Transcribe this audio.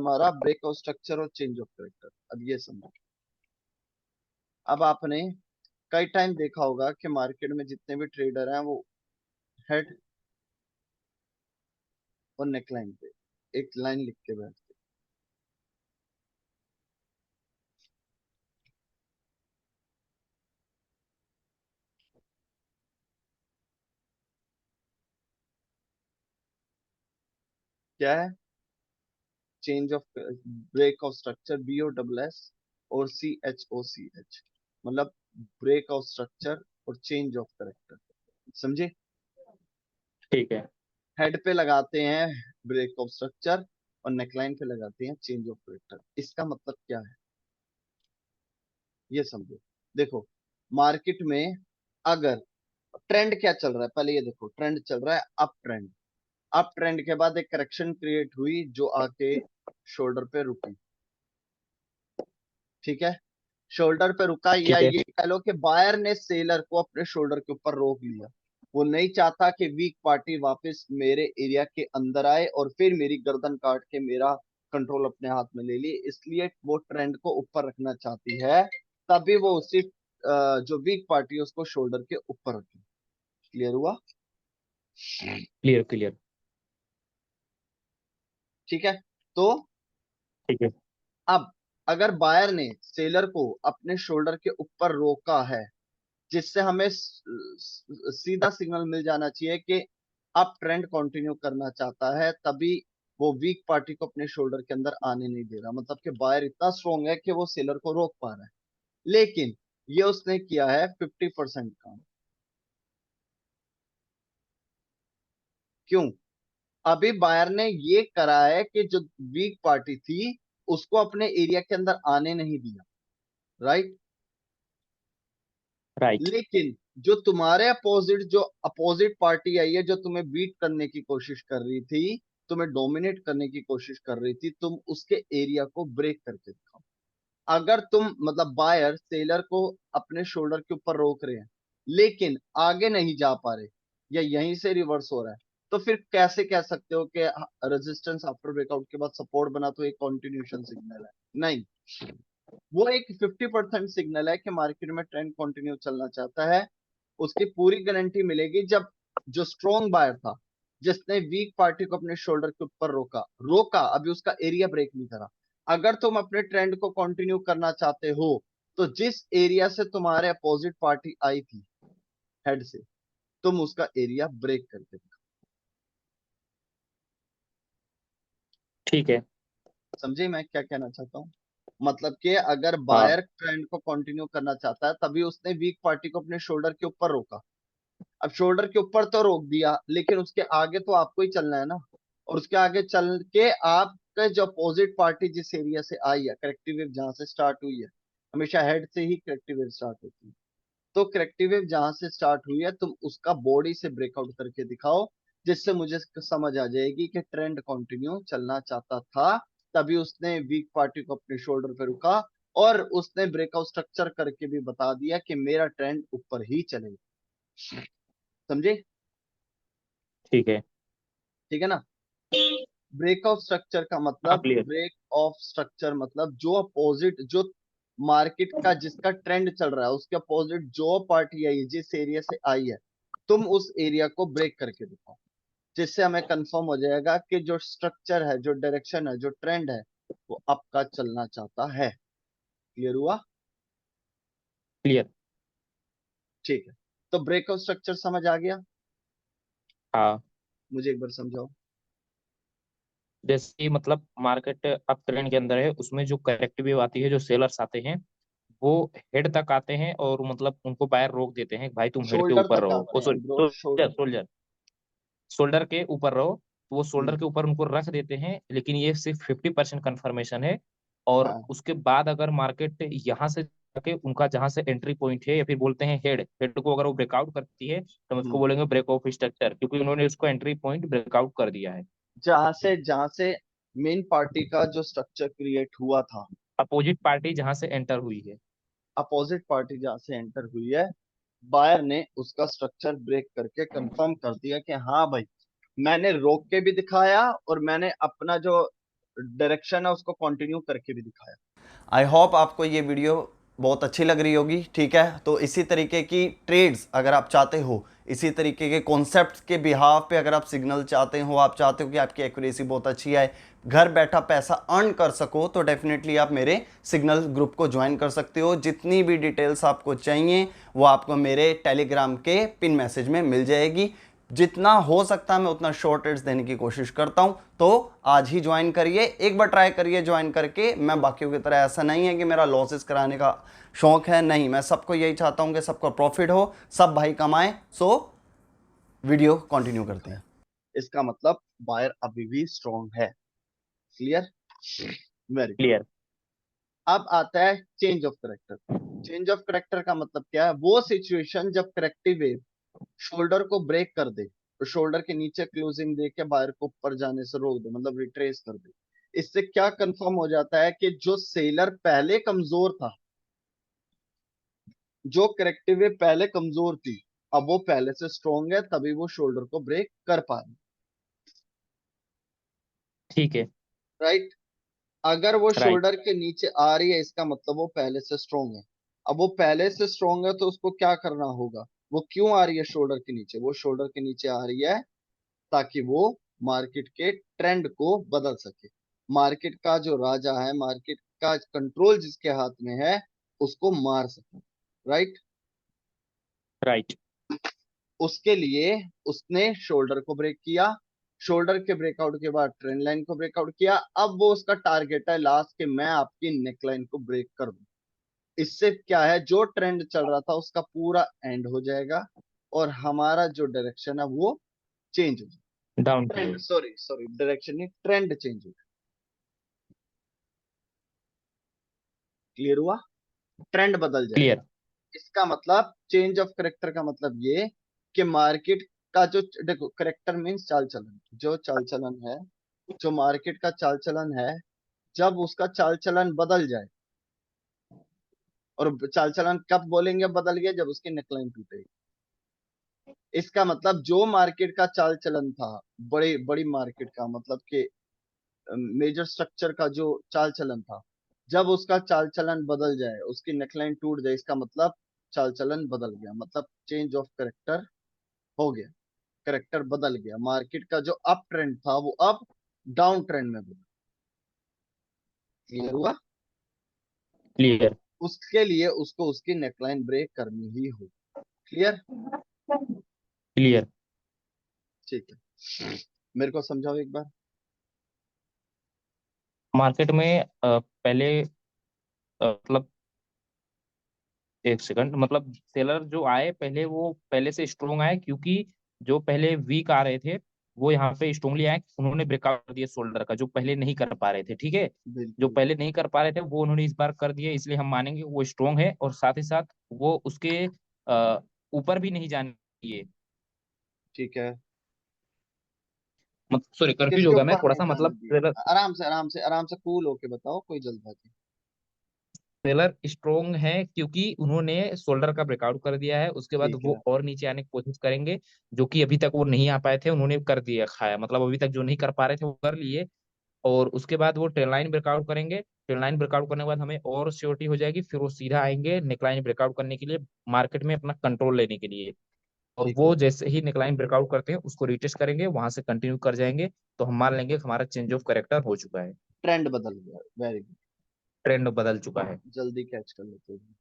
हमारा breakout structure और change of character. अब ये समझो, अब आपने कई टाइम देखा होगा कि मार्केट में जितने भी ट्रेडर हैं वो हेड और नेकलाइन पे एक लाइन लिख के बैठते। क्या है? Change of break of structure, BOSS और CHOCH, मतलब ब्रेक ऑफ स्ट्रक्चर और चेंज ऑफ करेक्टर। समझे? ठीक है। हेड पे लगाते हैं ब्रेक ऑफ स्ट्रक्चर और नेकलाइन पे लगाते हैं चेंज ऑफ करेक्टर। इसका मतलब क्या है ये समझो। देखो, मार्केट में अगर ट्रेंड क्या चल रहा है, पहले ये देखो, ट्रेंड चल रहा है अप ट्रेंड। अप ट्रेंड के बाद एक करेक्शन क्रिएट हुई जो आके शोल्डर पे रुकी। ठीक है, शोल्डर पे रुका, या ठीक है। ये कह लो कि बायर ने सेलर को अपने शोल्डर के ऊपर रोक लिया। वो नहीं चाहता कि वीक पार्टी वापस मेरे एरिया के अंदर आए और फिर मेरी गर्दन काट के मेरा कंट्रोल अपने हाथ में ले लिए, इसलिए वो ट्रेंड को ऊपर रखना चाहती है। तभी वो उसी जो वीक पार्टी है उसको शोल्डर के ऊपर रखे। क्लियर हुआ? Clear clear. ठीक है, तो ठीक है। अब अगर बायर ने सेलर को अपने शोल्डर के ऊपर रोका है, जिससे हमें सीधा सिग्नल मिल जाना चाहिए कि अब ट्रेंड कंटिन्यू करना चाहता है, तभी वो वीक पार्टी को अपने शोल्डर के अंदर आने नहीं दे रहा। मतलब कि बायर इतना स्ट्रोंग है कि वो सेलर को रोक पा रहा है। लेकिन ये उसने किया है 50% काम। क्यों? अभी बायर ने ये करा है कि जो वीक पार्टी थी उसको अपने एरिया के अंदर आने नहीं दिया। राइट? राइट। लेकिन जो तुम्हारे अपोजिट, जो अपोजिट पार्टी आई है, जो तुम्हें बीट करने की कोशिश कर रही थी, तुम्हें डोमिनेट करने की कोशिश कर रही थी, तुम उसके एरिया को ब्रेक करके दिखाओ। अगर तुम, मतलब बायर सेलर को अपने शोल्डर के ऊपर रोक रहे हैं लेकिन आगे नहीं जा पा रहे, या यहीं से रिवर्स हो रहा है, तो फिर कैसे कह सकते हो कि रेजिस्टेंस आफ्टर ब्रेकआउट के बाद सपोर्ट बना तो एक कॉन्टिन्यूशन सिग्नल है? नहीं, वो एक 50% सिग्नल है कि मार्केट में ट्रेंड कंटिन्यू चलना चाहता है। उसकी पूरी गारंटी मिलेगी जब जो स्ट्रॉन्ग बायर था, जिसने वीक पार्टी को अपने शोल्डर के ऊपर रोका रोका अभी उसका एरिया ब्रेक नहीं करा। अगर तुम अपने ट्रेंड को कंटिन्यू करना चाहते हो तो जिस एरिया से तुम्हारे अपोजिट पार्टी आई थी हेड से, तुम उसका एरिया ब्रेक करके दिखाओ। ठीक है। समझे मैं क्या कहना चाहता हूँ? मतलब कि अगर हाँ। बायर ट्रेंड को कंटिन्यू करना चाहता है तभी उसने वीक पार्टी को अपने शोल्डर के ऊपर रोका। अब शोल्डर के ऊपर तो रोक दिया, लेकिन उसके आगे तो आपको ही चलना है ना। और उसके आगे चल के आपके जो अपोजिट पार्टी जिस एरिया से आई है, करेक्टिव वेव जहां से स्टार्ट हुई है, हमेशा हेड से ही करेक्टिव वेव स्टार्ट होती है, तो करेक्टिव वेव जहां से स्टार्ट हुई है तुम उसका बॉडी से ब्रेकआउट करके दिखाओ, जिससे मुझे समझ आ जाएगी कि ट्रेंड कंटिन्यू चलना चाहता था। तभी उसने वीक पार्टी को अपने शोल्डर पे रुका और उसने ब्रेकआउट स्ट्रक्चर करके भी बता दिया कि मेरा ट्रेंड ऊपर ही चलेगा। समझे? ठीक है। ठीक है ना? ब्रेक ऑफ स्ट्रक्चर का हाँ मतलब, क्लियर। ब्रेक ऑफ स्ट्रक्चर मतलब जो अपोजिट, जो मार्केट का जिसका ट्रेंड चल रहा है उसके अपोजिट जो पार्टी आई है, जिस एरिया से आई है, तुम उस एरिया को ब्रेक करके दिखाओ, जिससे हमें कंफर्म हो जाएगा कि जो स्ट्रक्चर है, जो डायरेक्शन है, जो ट्रेंड है, वो अप का चलना चाहता है। क्लियर हुआ? क्लियर। ठीक है, तो ब्रेक ऑफ स्ट्रक्चर समझ आ गया? हाँ। मुझे एक बार समझाओ। जैसे कि मतलब मार्केट अप ट्रेंड के अंदर है, उसमें जो करेक्टिव वेव आती है, जो सेलर्स आते हैं वो हेड तक आते हैं और मतलब उनको बायर रोक देते हैं, भाई तुम हेड के शोल्डर ऊपर तक रहो, आते ओ हैं sorry bro, soldier soldier shoulder के ऊपर रहो। तो वो शोल्डर हम्म, के ऊपर उनको रख देते हैं, लेकिन ये सिर्फ 50% कन्फर्मेशन है। और हाँ, उसके बाद अगर मार्केट यहाँ से जाके उनका जहां से एंट्री पॉइंट है, या फिर बोलते हैं हेड हेड को अगर वो ब्रेकआउट करती है तो हम उसको हम्म, बोलेंगे ब्रेक ऑफ स्ट्रक्चर, क्योंकि उन्होंने उसको एंट्री पॉइंट ब्रेकआउट कर दिया है। जहां से मेन पार्टी का जो स्ट्रक्चर क्रिएट हुआ था, अपोजिट पार्टी जहां से एंटर हुई है। अपोजिट पार्टी जहां से एंटर हुई है, बायर ने उसका स्ट्रक्चर ब्रेक करके कंफर्म कर दिया कि हाँ भाई, मैंने रोक के भी दिखाया और मैंने अपना जो डायरेक्शन है उसको कंटिन्यू करके भी दिखाया। आई होप आपको ये वीडियो बहुत अच्छी लग रही होगी, ठीक है। तो इसी तरीके की ट्रेड्स अगर आप चाहते हो, इसी तरीके के कॉन्सेप्ट्स के बिहाफ पे अगर आप सिग्नल चाहते हो, आप चाहते हो कि आपकी एक्यूरेसी बहुत अच्छी है, घर बैठा पैसा अर्न कर सको, तो डेफिनेटली आप मेरे सिग्नल ग्रुप को ज्वाइन कर सकते हो। जितनी भी डिटेल्स आपको चाहिए वो आपको मेरे टेलीग्राम के पिन मैसेज में मिल जाएगी। जितना हो सकता है मैं उतना शॉर्ट रेट्स देने की कोशिश करता हूं, तो आज ही ज्वाइन करिए, एक बार ट्राई करिए ज्वाइन करके। मैं बाकियों की तरह ऐसा नहीं है कि मेरा लॉसेस कराने का शौक है, नहीं, मैं सबको यही चाहता हूं कि सबको प्रॉफिट हो, सब भाई कमाएं। सो वीडियो कंटिन्यू करते हैं। इसका मतलब बायर अभी भी स्ट्रॉन्ग है। क्लियर? Very good. क्लियर। अब आता है change of character. Change of character का मतलब क्या है? वो सिचुएशन जब करेक्टिव वेव शोल्डर को ब्रेक कर दे, तो शोल्डर के नीचे क्लोजिंग दे के बायर को ऊपर जाने से रोक दे, मतलब रिट्रेस कर दे। इससे क्या कंफर्म हो जाता है कि जो सेलर पहले कमजोर था, जो करेक्टिव वेव पहले कमजोर थी, अब वो पहले से स्ट्रॉन्ग है, तभी वो शोल्डर को ब्रेक कर पा रही। ठीक है। राइट? अगर वो राइट। शोल्डर के नीचे आ रही है, इसका मतलब वो पहले से स्ट्रॉन्ग है। अब वो पहले से स्ट्रॉन्ग है तो उसको क्या करना होगा? वो क्यों आ रही है शोल्डर के नीचे? वो शोल्डर के नीचे आ रही है ताकि वो मार्केट के ट्रेंड को बदल सके। मार्केट का जो राजा है, मार्केट का कंट्रोल जिसके हाथ में है, उसको मार सके। राइट? राइट। उसके लिए उसने शोल्डर को ब्रेक किया, शोल्डर के ब्रेकआउट के बाद ट्रेंड लाइन को ब्रेकआउट किया। अब वो उसका टारगेट है लास्ट के, मैं आपकी नेकलाइन को ब्रेक कर दूं। इससे क्या है, जो ट्रेंड चल रहा था उसका पूरा एंड हो जाएगा और हमारा जो डायरेक्शन है वो चेंज हो जाएगा। Down. Trend, sorry sorry, direction नहीं, ट्रेंड चेंज हो जाएगा। क्लियर हुआ? ट्रेंड बदल जाएगा। क्लियर। इसका मतलब चेंज ऑफ करेक्टर का मतलब ये कि मार्केट का जो, देखो करेक्टर मीन्स चाल चलन, जो चाल चलन है, जो मार्केट का चाल चलन है, जब उसका चाल चलन बदल जाए, और चाल चलन कब बोलेंगे बदल गया? जब उसकी नेकलाइन टूटेगी। इसका मतलब जो मार्केट का चाल चलन था, बड़ी बड़ी मार्केट का मतलब कि मेजर स्ट्रक्चर का जो चाल चलन था, जब उसका चाल चलन बदल जाए, उसकी नेकलाइन टूट जाए, इसका मतलब चाल चलन बदल गया, मतलब चेंज ऑफ करेक्टर हो गया। करेक्टर बदल गया, मार्केट का जो अप ट्रेंड था वो अब डाउन ट्रेंड में बदला। क्लियर हुआ? क्लियर। उसके लिए उसको उसकी नेकलाइन ब्रेक करनी ही हो। क्लियर? क्लियर। ठीक है, मेरे को समझाओ एक बार। मार्केट में पहले मतलब एक सेकंड, मतलब सेलर जो आए पहले वो पहले से स्ट्रोंग आए, क्योंकि जो पहले वीक आ रहे थे वो यहाँ पे स्ट्रोंगली आए। उन्होंने ब्रेकआउट कर दिया शोल्डर का, जो पहले नहीं कर पा रहे थे। ठीक है। जो बिल्कुल। पहले नहीं कर पा रहे थे वो उन्होंने इस बार कर दिए, इसलिए हम मानेंगे वो स्ट्रोंग है। और साथ ही साथ वो उसके ऊपर भी नहीं जाने दिए। ठीक है। मतलब सॉरी, कंफ्यूज हो किसके गया मैं ऊपर थोड़ा नहीं सा। जाने मतलब दिए? आराम से आराम से आराम से कूल होके बताओ, कोई जल्दबाजी। सेलर स्ट्रोंग है क्योंकि उन्होंने शोल्डर का ब्रेकआउट कर दिया है। उसके बाद ठीक वो है। और नीचे आने की कोशिश करेंगे, जो कि अभी तक वो नहीं आ पाए थे। उन्होंने कर दिया खाया, मतलब अभी तक जो नहीं कर पा रहे थे वो कर लिए। और उसके बाद वो ट्रेन लाइन ब्रेकआउट करेंगे। ट्रेन लाइन ब्रेकआउट करने के बाद हमें और श्योरिटी हो जाएगी, फिर वो सीधा आएंगे नेकलाइन ब्रेकआउट करने के लिए, मार्केट में अपना कंट्रोल लेने के लिए। और ठीक है। वो जैसे ही नेकलाइन ब्रेकआउट करते हैं उसको रिटेस्ट करेंगे, वहां से कंटिन्यू कर जाएंगे। तो हम मान लेंगे कि हमारा चेंज ऑफ कैरेक्टर हो चुका है, ट्रेंड बदल गया, वेरी गुड। ट्रेंड बदल चुका है। जल्दी कैच कर लेते हैं।